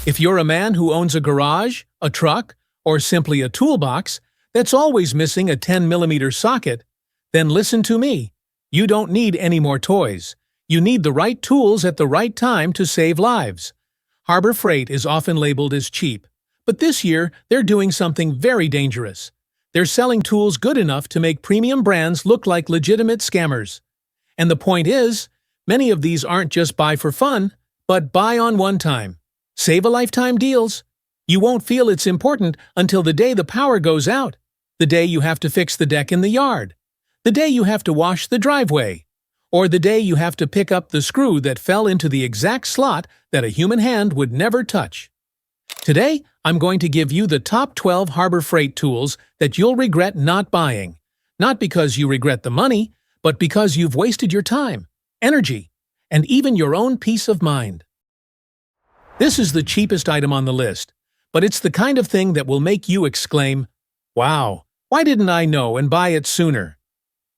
If you're a man who owns a garage, a truck, or simply a toolbox that's always missing a 10mm socket, then listen to me. You don't need any more toys. You need the right tools at the right time to save lives. Harbor Freight is often labeled as cheap, but this year they're doing something very dangerous. They're selling tools good enough to make premium brands look like legitimate scammers. And the point is, many of these aren't just buy for fun, but buy on one time. Save a lifetime deals. You won't feel it's important until the day the power goes out, the day you have to fix the deck in the yard, the day you have to wash the driveway, or the day you have to pick up the screw that fell into the exact slot that a human hand would never touch. Today, I'm going to give you the top 12 Harbor Freight tools that you'll regret not buying, not because you regret the money, but because you've wasted your time, energy, and even your own peace of mind. This is the cheapest item on the list, but it's the kind of thing that will make you exclaim, "Wow, why didn't I know and buy it sooner?"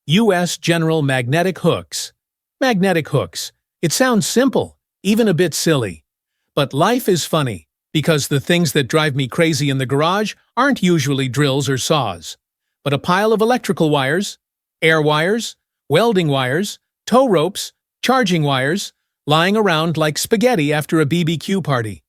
U.S. General Magnetic Hooks. Magnetic hooks. It sounds simple, even a bit silly. But life is funny, because the things that drive me crazy in the garage aren't usually drills or saws, but a pile of electrical wires, air wires, welding wires, tow ropes, charging wires, lying around like spaghetti after a BBQ party.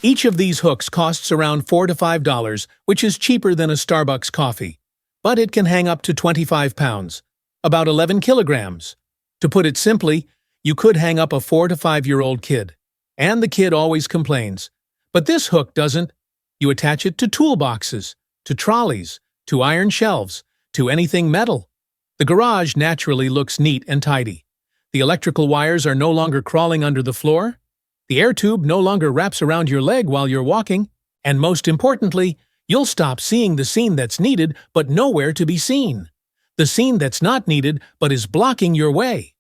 Each of these hooks costs around $4 to $5, which is cheaper than a Starbucks coffee. But it can hang up to 25 pounds, about 11 kilograms. To put it simply, you could hang up a 4 to 5-year-old kid. And the kid always complains. But this hook doesn't. You attach it to toolboxes, to trolleys, to iron shelves, to anything metal. The garage naturally looks neat and tidy. The electrical wires are no longer crawling under the floor. The air tube no longer wraps around your leg while you're walking. And most importantly, you'll stop seeing the scene that's needed but nowhere to be seen. The scene that's not needed but is blocking your way.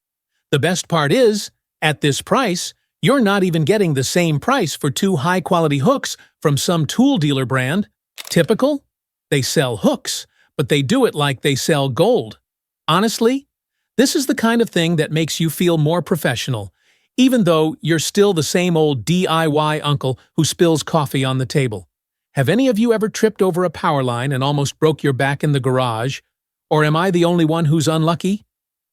The best part is, at this price, you're not even getting the same price for 2 high-quality hooks from some tool dealer brand. Typical? They sell hooks, but they do it like they sell gold. Honestly, this is the kind of thing that makes you feel more professional, even though you're still the same old DIY uncle who spills coffee on the table. Have any of you ever tripped over a power line and almost broke your back in the garage? Or am I the only one who's unlucky?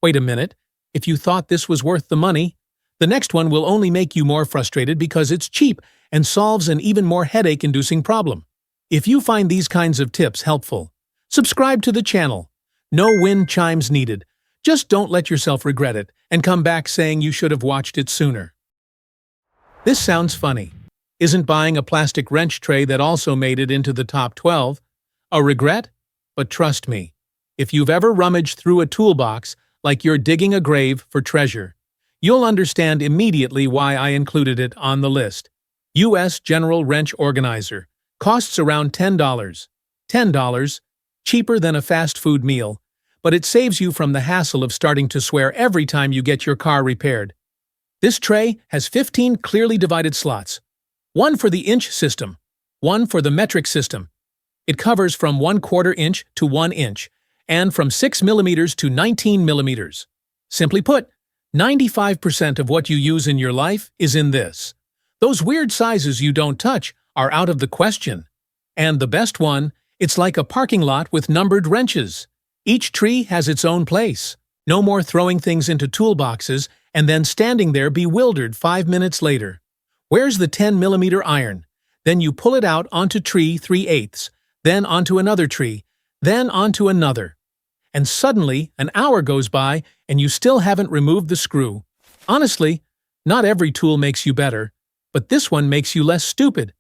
Wait a minute. If you thought this was worth the money, the next one will only make you more frustrated because it's cheap and solves an even more headache-inducing problem. If you find these kinds of tips helpful, subscribe to the channel. No wind chimes needed. Just don't let yourself regret it and come back saying you should have watched it sooner. This sounds funny. Isn't buying a plastic wrench tray that also made it into the top 12 a regret? But trust me, if you've ever rummaged through a toolbox like you're digging a grave for treasure, you'll understand immediately why I included it on the list. U.S. General Wrench Organizer. Costs around $10. $10, cheaper than a fast food meal, but it saves you from the hassle of starting to swear every time you get your car repaired. This tray has 15 clearly divided slots. One for the inch system, one for the metric system. It covers from 1/4 inch to 1 inch, and from 6 millimeters to 19 millimeters. Simply put, 95% of what you use in your life is in this. Those weird sizes you don't touch are out of the question. And the best one, it's like a parking lot with numbered wrenches. Each tree has its own place. No more throwing things into toolboxes and then standing there bewildered 5 minutes later. Where's the 10mm iron? Then you pull it out onto tree 3/8, then onto another tree, then onto another. And suddenly, an hour goes by and you still haven't removed the screw. Honestly, not every tool makes you better, but this one makes you less stupid.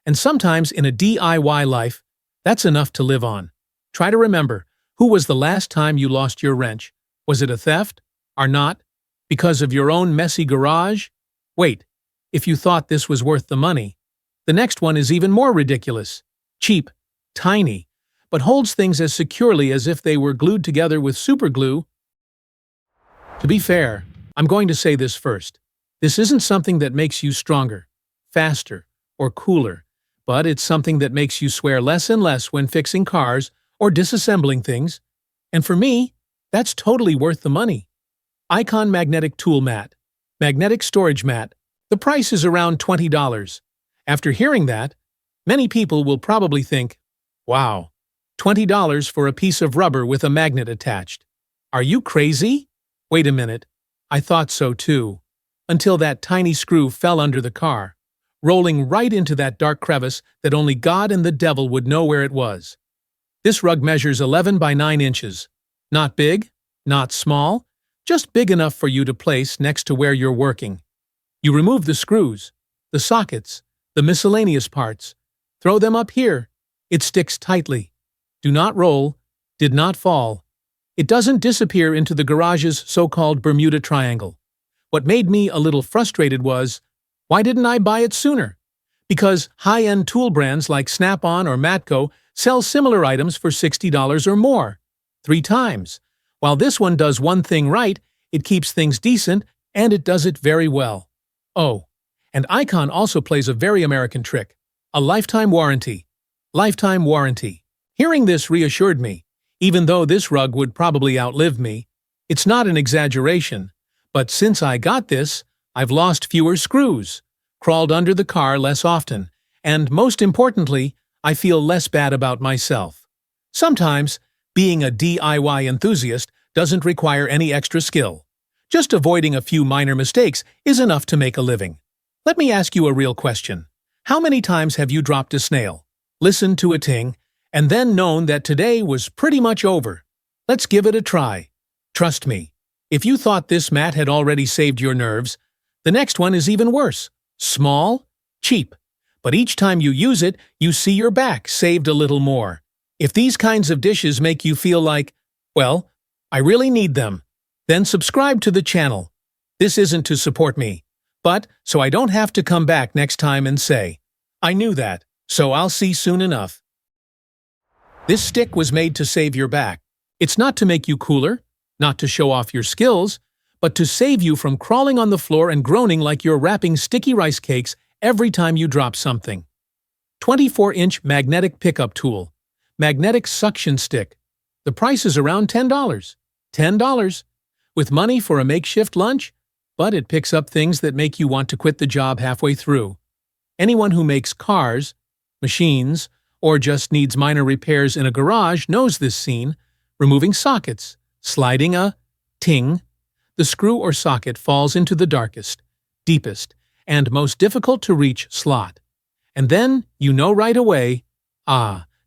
And sometimes in a DIY life, that's enough to live on. Try to remember, who was the last time you lost your wrench? Was it a theft? Or not? Because of your own messy garage? Wait, if you thought this was worth the money, the next one is even more ridiculous. Cheap, tiny, but holds things as securely as if they were glued together with super glue. To be fair, I'm going to say this first. This isn't something that makes you stronger, faster, or cooler, but it's something that makes you swear less and less when fixing cars or disassembling things. And for me, that's totally worth the money. Icon Magnetic Tool Mat. Magnetic Storage Mat. The price is around $20. After hearing that, many people will probably think, wow, $20 for a piece of rubber with a magnet attached. Are you crazy? Wait a minute. I thought so too. Until that tiny screw fell under the car, rolling right into that dark crevice that only God and the devil would know where it was. This rug measures 11 by 9 inches. Not big, not small, just big enough for you to place next to where you're working. You remove the screws, the sockets, the miscellaneous parts. Throw them up here. It sticks tightly. Do not roll. Did not fall. It doesn't disappear into the garage's so-called Bermuda Triangle. What made me a little frustrated was, why didn't I buy it sooner? Because high-end tool brands like Snap-on or Matco sell similar items for $60 or more, 3 times. While this one does one thing right, it keeps things decent, and it does it very well. Oh, and Icon also plays a very American trick, a lifetime warranty. Lifetime warranty. Hearing this reassured me. Even though this rug would probably outlive me, it's not an exaggeration. But since I got this, I've lost fewer screws, crawled under the car less often, and most importantly, I feel less bad about myself. Sometimes, being a DIY enthusiast doesn't require any extra skill. Just avoiding a few minor mistakes is enough to make a living. Let me ask you a real question. How many times have you dropped a snail, listened to a ting, and then known that today was pretty much over? Let's give it a try. Trust me, if you thought this mat had already saved your nerves, the next one is even worse. Small, cheap. But each time you use it, you see your back saved a little more. If these kinds of dishes make you feel like, well, I really need them, then subscribe to the channel. This isn't to support me, but so I don't have to come back next time and say, I knew that, so I'll see soon enough. This stick was made to save your back. It's not to make you cooler, not to show off your skills, but to save you from crawling on the floor and groaning like you're wrapping sticky rice cakes every time you drop something. 24-inch magnetic pickup tool. Magnetic suction stick. The price is around $10. $10. With money for a makeshift lunch, but it picks up things that make you want to quit the job halfway through. Anyone who makes cars, machines, or just needs minor repairs in a garage knows this scene. Removing sockets, sliding a ting. The screw or socket falls into the darkest, deepest, and most difficult to reach slot. And then you know right away,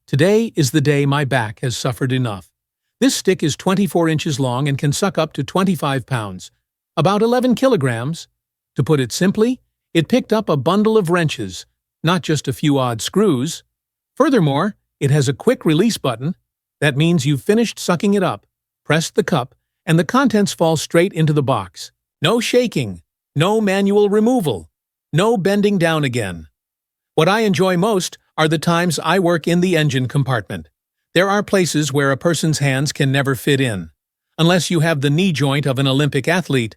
today is the day my back has suffered enough. This stick is 24 inches long and can suck up to 25 pounds, about 11 kilograms. To put it simply, it picked up a bundle of wrenches, not just a few odd screws. Furthermore, it has a quick release button. That means you've finished sucking it up, pressed the cup, and the contents fall straight into the box. No shaking, no manual removal, no bending down again. What I enjoy most are the times I work in the engine compartment. There are places where a person's hands can never fit in, unless you have the knee joint of an Olympic athlete,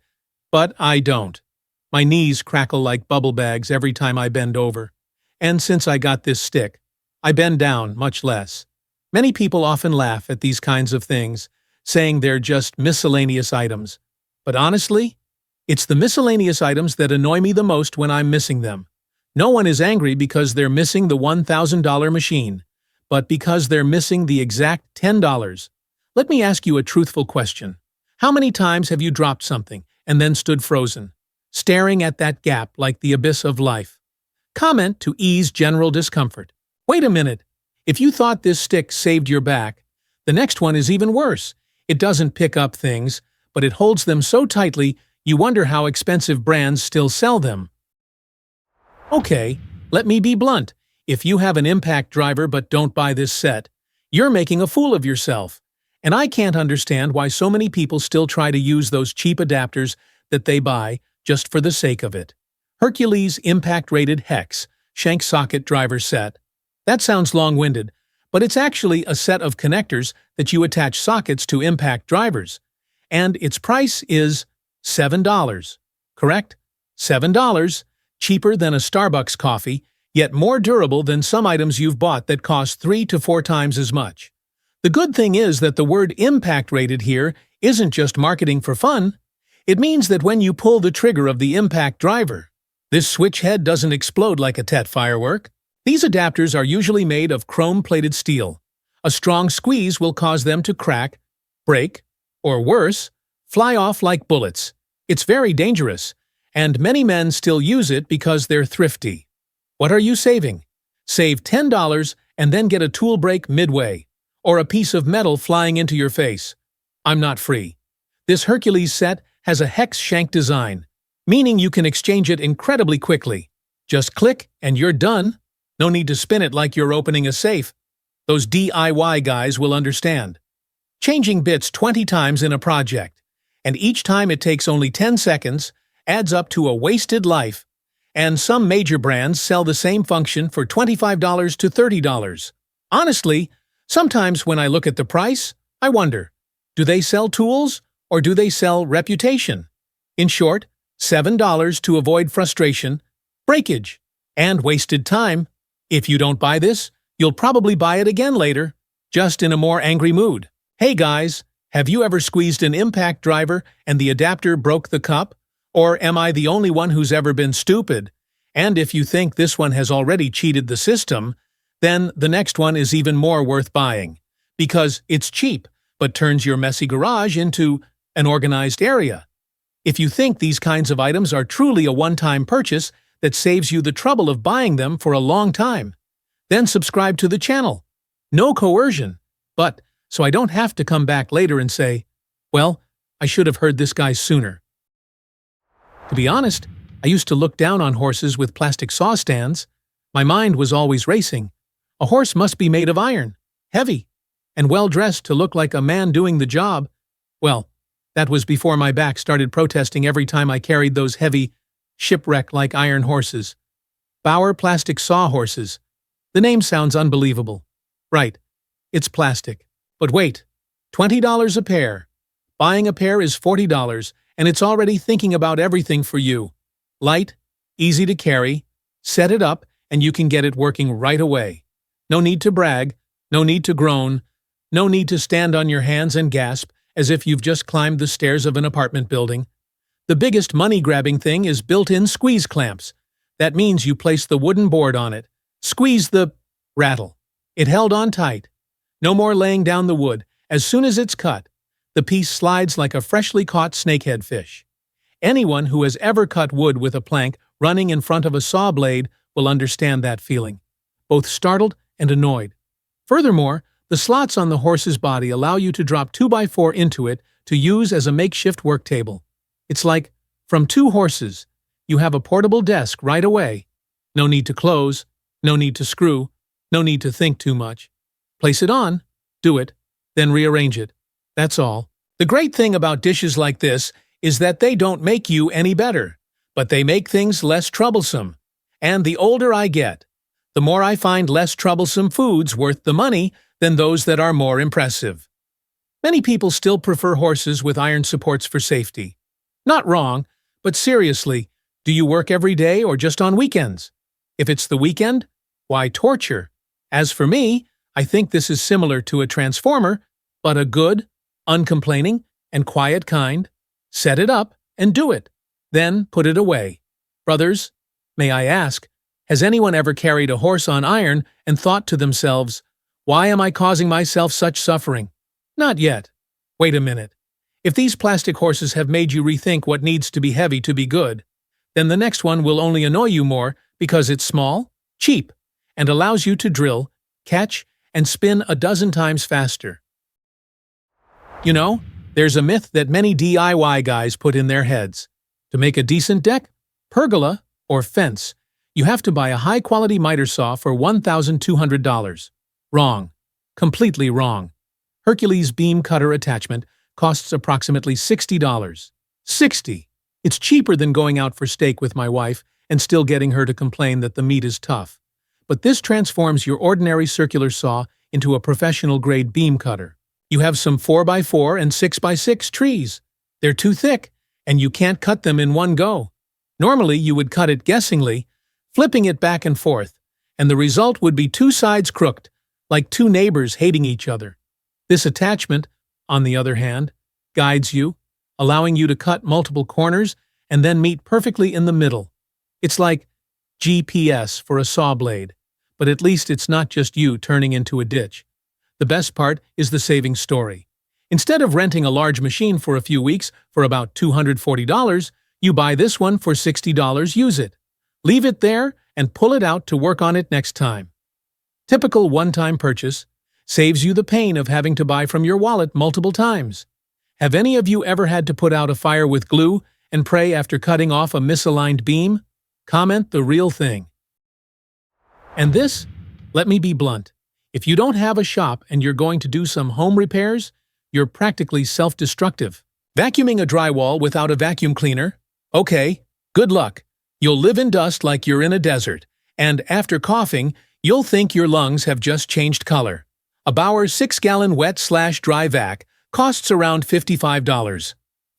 but I don't. My knees crackle like bubble bags every time I bend over. And since I got this stick, I bend down much less. Many people often laugh at these kinds of things, saying they're just miscellaneous items. But honestly, it's the miscellaneous items that annoy me the most when I'm missing them. No one is angry because they're missing the $1,000 machine, but because they're missing the exact $10. Let me ask you a truthful question. How many times have you dropped something and then stood frozen, staring at that gap like the abyss of life? Comment to ease general discomfort. Wait a minute. If you thought this stick saved your back, the next one is even worse. It doesn't pick up things, but it holds them so tightly you wonder how expensive brands still sell them. Okay, let me be blunt. If you have an impact driver but don't buy this set, you're making a fool of yourself. And I can't understand why so many people still try to use those cheap adapters that they buy just for the sake of it. Hercules Impact-Rated Hex Shank Socket Driver Set. That sounds long-winded, but it's actually a set of connectors that you attach sockets to impact drivers. And its price is $7. Correct? $7, cheaper than a Starbucks coffee, yet more durable than some items you've bought that cost 3 to 4 times as much. The good thing is that the word impact-rated here isn't just marketing for fun. It means that when you pull the trigger of the impact driver, This switch head doesn't explode like a Tet firework. These adapters are usually made of chrome-plated steel. A strong squeeze will cause them to crack, break, or worse, fly off like bullets. It's very dangerous, and many men still use it because they're thrifty. What are you saving? Save $10 and then get a tool break midway, or a piece of metal flying into your face. I'm not free. This Hercules set has a hex shank design, meaning you can exchange it incredibly quickly. Just click and you're done. No need to spin it like you're opening a safe. Those DIY guys will understand. Changing bits 20 times in a project, and each time it takes only 10 seconds, adds up to a wasted life. And some major brands sell the same function for $25 to $30. Honestly, sometimes when I look at the price, I wonder, do they sell tools or do they sell reputation? In short, $7 to avoid frustration, breakage, and wasted time. If you don't buy this, you'll probably buy it again later, just in a more angry mood. Hey guys, have you ever squeezed an impact driver and the adapter broke the cup? Or am I the only one who's ever been stupid? And if you think this one has already cheated the system, then the next one is even more worth buying. Because it's cheap, but turns your messy garage into an organized area. If you think these kinds of items are truly a one-time purchase that saves you the trouble of buying them for a long time, then subscribe to the channel. No coercion, but so I don't have to come back later and say, well, I should have heard this guy sooner. To be honest, I used to look down on horses with plastic saw stands. My mind was always racing. A horse must be made of iron, heavy, and well-dressed to look like a man doing the job. Well, that was before my back started protesting every time I carried those heavy, shipwreck-like iron horses. Bauer plastic saw horses. The name sounds unbelievable. Right, it's plastic. But wait, $20 a pair. Buying a pair is $40, and it's already thinking about everything for you. Light, easy to carry, set it up, and you can get it working right away. No need to brag, no need to groan, no need to stand on your hands and gasp as if you've just climbed the stairs of an apartment building. The biggest money-grabbing thing is built-in squeeze clamps. That means you place the wooden board on it, squeeze the rattle. It held on tight. No more laying down the wood. As soon as it's cut, the piece slides like a freshly caught snakehead fish. Anyone who has ever cut wood with a plank running in front of a saw blade will understand that feeling, both startled and annoyed. Furthermore, the slots on the horse's body allow you to drop 2x4 into it to use as a makeshift work table. It's like, from two horses, you have a portable desk right away. No need to close, no need to screw, no need to think too much. Place it on, do it, then rearrange it. That's all. The great thing about dishes like this is that they don't make you any better, but they make things less troublesome. And the older I get, the more I find less troublesome foods worth the money than those that are more impressive. Many people still prefer horses with iron supports for safety. Not wrong, but seriously, do you work every day or just on weekends? If it's the weekend, why torture? As for me, I think this is similar to a transformer, but a good, uncomplaining, and quiet kind. Set it up and do it. Then put it away. Brothers, may I ask, has anyone ever carried a horse on iron and thought to themselves, why am I causing myself such suffering? Not yet. Wait a minute. If these plastic horses have made you rethink what needs to be heavy to be good, then the next one will only annoy you more because it's small, cheap, and allows you to drill, catch, and spin a dozen times faster. You know, there's a myth that many DIY guys put in their heads. To make a decent deck, pergola, or fence, you have to buy a high-quality miter saw for $1,200. Wrong. Completely wrong. Hercules beam cutter attachment costs approximately $60. $60! It's cheaper than going out for steak with my wife and still getting her to complain that the meat is tough. But this transforms your ordinary circular saw into a professional-grade beam cutter. You have some 4x4 and 6x6 trees. They're too thick, and you can't cut them in one go. Normally, you would cut it guessingly, flipping it back and forth, and the result would be two sides crooked, like two neighbors hating each other. This attachment, on the other hand, guides you, allowing you to cut multiple corners and then meet perfectly in the middle. It's like GPS for a saw blade, but at least it's not just you turning into a ditch. The best part is the saving story. Instead of renting a large machine for a few weeks for about $240, you buy this one for $60, use it. Leave it there and pull it out to work on it next time. Typical one-time purchase saves you the pain of having to buy from your wallet multiple times. Have any of you ever had to put out a fire with glue and pray after cutting off a misaligned beam? Comment the real thing. And this, let me be blunt. If you don't have a shop and you're going to do some home repairs, you're practically self-destructive. Vacuuming a drywall without a vacuum cleaner? Okay, good luck. You'll live in dust like you're in a desert, and after coughing, you'll think your lungs have just changed color. A Bauer 6-gallon wet/dry vac costs around $55.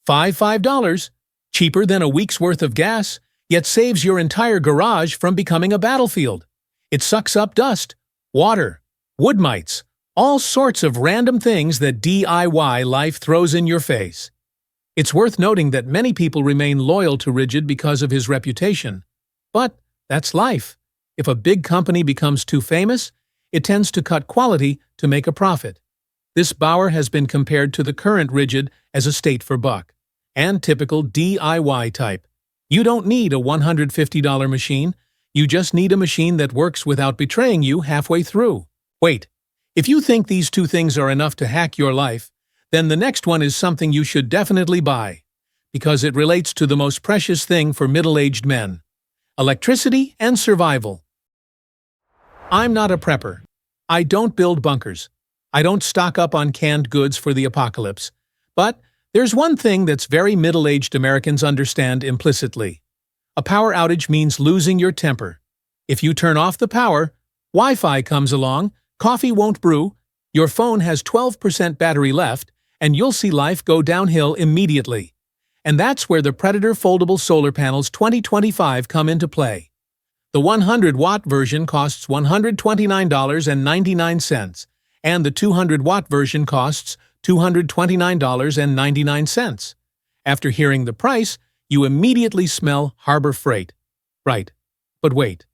$5, cheaper than a week's worth of gas, yet saves your entire garage from becoming a battlefield. It sucks up dust, water, wood mites, all sorts of random things that DIY life throws in your face. It's worth noting that many people remain loyal to Rigid because of his reputation. But that's life. If a big company becomes too famous, it tends to cut quality to make a profit. This Bauer has been compared to the current Rigid as a state for buck, and typical DIY type. You don't need a $150 machine, you just need a machine that works without betraying you halfway through. Wait, if you think these two things are enough to hack your life, then the next one is something you should definitely buy, because it relates to the most precious thing for middle-aged men: electricity and survival. I'm not a prepper. I don't build bunkers. I don't stock up on canned goods for the apocalypse. But there's one thing that's very middle-aged Americans understand implicitly. A power outage means losing your temper. If you turn off the power, Wi-Fi comes along, coffee won't brew, your phone has 12% battery left, and you'll see life go downhill immediately. And that's where the Predator Foldable Solar Panels 2025 come into play. The 100-watt version costs $129.99, and the 200-watt version costs $229.99. After hearing the price, you immediately smell Harbor Freight. Right. But wait.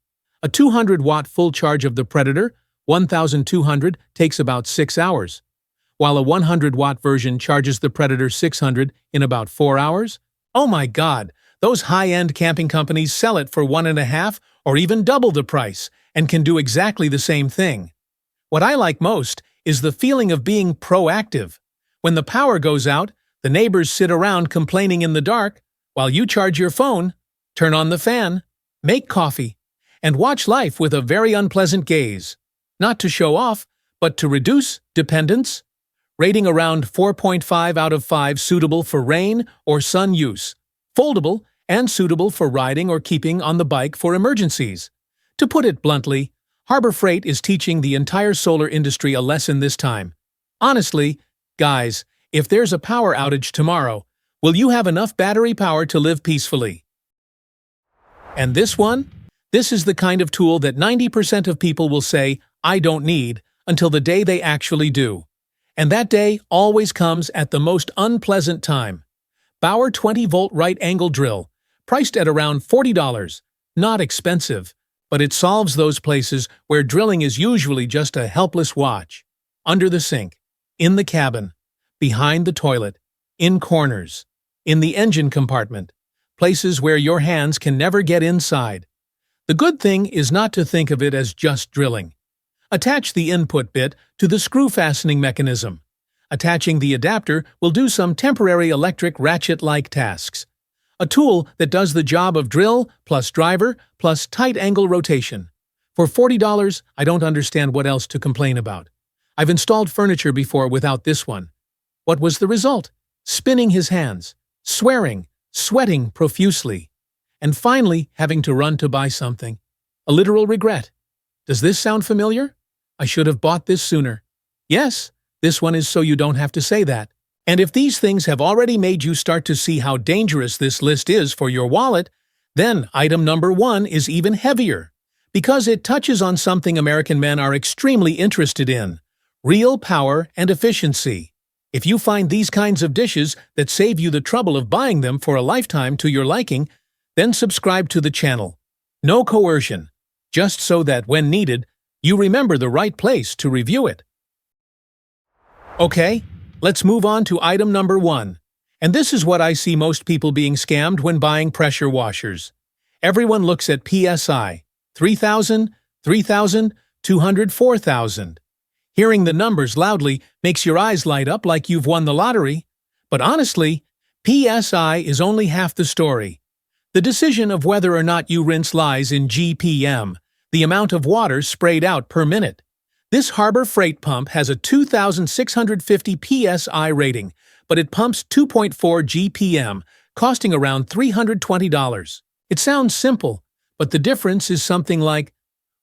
A 200-watt full charge of the Predator 1200 takes about 6 hours, while a 100-watt version charges the Predator 600 in about 4 hours? Oh my God! Those high-end camping companies sell it for 1.5 or even double the price and can do exactly the same thing. What I like most is the feeling of being proactive. When the power goes out, the neighbors sit around complaining in the dark, while you charge your phone, turn on the fan, make coffee, and watch life with a very unpleasant gaze. Not to show off, but to reduce dependence. Rating around 4.5 out of 5 suitable for rain or sun use. Foldable and suitable for riding or keeping on the bike for emergencies. To put it bluntly, Harbor Freight is teaching the entire solar industry a lesson this time. Honestly, guys, if there's a power outage tomorrow, will you have enough battery power to live peacefully? And this one? This is the kind of tool that 90% of people will say, I don't need, until the day they actually do. And that day always comes at the most unpleasant time. Bauer 20-volt right-angle drill, priced at around $40. Not expensive, but it solves those places where drilling is usually just a helpless watch. Under the sink, in the cabin, behind the toilet, in corners, in the engine compartment, places where your hands can never get inside. The good thing is not to think of it as just drilling. Attach the input bit to the screw fastening mechanism. Attaching the adapter will do some temporary electric ratchet-like tasks. A tool that does the job of drill plus driver plus tight angle rotation. For $40, I don't understand what else to complain about. I've installed furniture before without this one. What was the result? Spinning his hands, swearing, sweating profusely, and finally having to run to buy something. A literal regret. Does this sound familiar? I should have bought this sooner. Yes, this one is so you don't have to say that. And if these things have already made you start to see how dangerous this list is for your wallet, then item number 1 is even heavier, because it touches on something American men are extremely interested in: real power and efficiency. If you find these kinds of dishes that save you the trouble of buying them for a lifetime to your liking, then subscribe to the channel. No coercion, just so that when needed, you remember the right place to review it. Okay, let's move on to item number 1. And this is what I see most people being scammed when buying pressure washers. Everyone looks at PSI, 3,000, 3,000, 200, 4,000. Hearing the numbers loudly makes your eyes light up like you've won the lottery. But honestly, PSI is only half the story. The decision of whether or not you rinse lies in GPM, the amount of water sprayed out per minute. This Harbor Freight pump has a 2,650 PSI rating, but it pumps 2.4 GPM, costing around $320. It sounds simple, but the difference is something like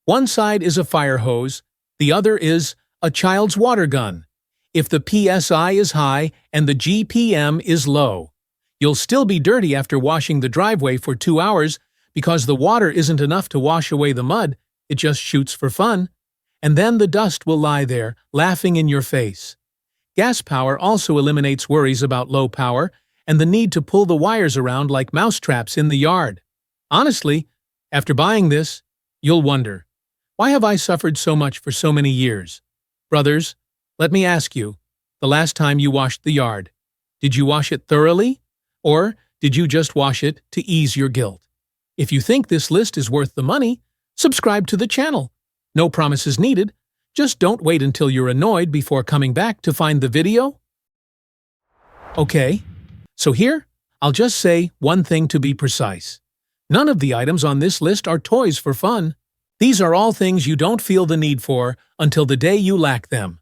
one side is a fire hose, the other is a child's water gun. If the PSI is high and the GPM is low, you'll still be dirty after washing the driveway for 2 hours because the water isn't enough to wash away the mud, it just shoots for fun. And then the dust will lie there, laughing in your face. Gas power also eliminates worries about low power and the need to pull the wires around like mousetraps in the yard. Honestly, after buying this, you'll wonder, why have I suffered so much for so many years? Brothers, let me ask you, the last time you washed the yard, did you wash it thoroughly? Or did you just wash it to ease your guilt? If you think this list is worth the money, subscribe to the channel. No promises needed. Just don't wait until you're annoyed before coming back to find the video. Okay, so here, I'll just say one thing to be precise. None of the items on this list are toys for fun. These are all things you don't feel the need for until the day you lack them.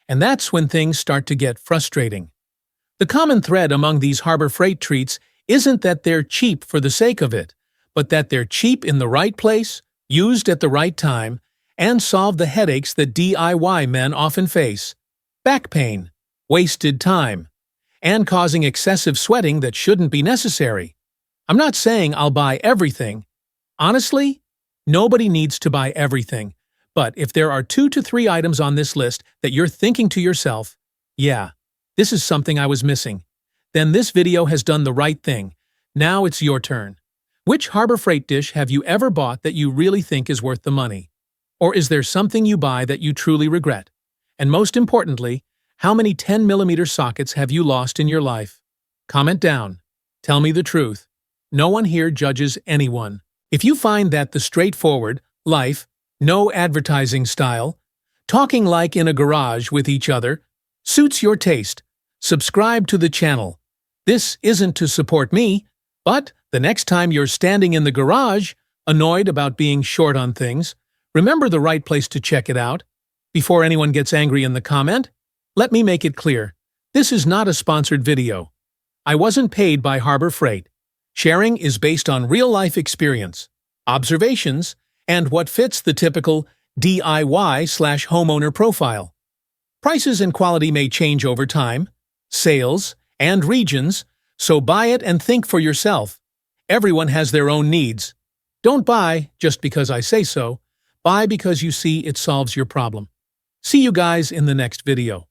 And that's when things start to get frustrating. The common thread among these Harbor Freight treats isn't that they're cheap for the sake of it, but that they're cheap in the right place, used at the right time, and solve the headaches that DIY men often face: back pain, wasted time, and causing excessive sweating that shouldn't be necessary. I'm not saying I'll buy everything. Honestly, nobody needs to buy everything. But if there are 2 to 3 items on this list that you're thinking to yourself, yeah, this is something I was missing, then this video has done the right thing. Now it's your turn. Which Harbor Freight dish have you ever bought that you really think is worth the money? Or is there something you buy that you truly regret? And most importantly, how many 10mm sockets have you lost in your life? Comment down. Tell me the truth. No one here judges anyone. If you find that the straightforward, life, no advertising style, talking like in a garage with each other, suits your taste, subscribe to the channel. This isn't to support me, but the next time you're standing in the garage, annoyed about being short on things, remember the right place to check it out. Before anyone gets angry in the comment, let me make it clear, this is not a sponsored video. I wasn't paid by Harbor Freight. Sharing is based on real-life experience, observations, and what fits the typical DIY/homeowner profile. Prices and quality may change over time, sales, and regions, so buy it and think for yourself. Everyone has their own needs. Don't buy just because I say so. Buy because you see it solves your problem. See you guys in the next video.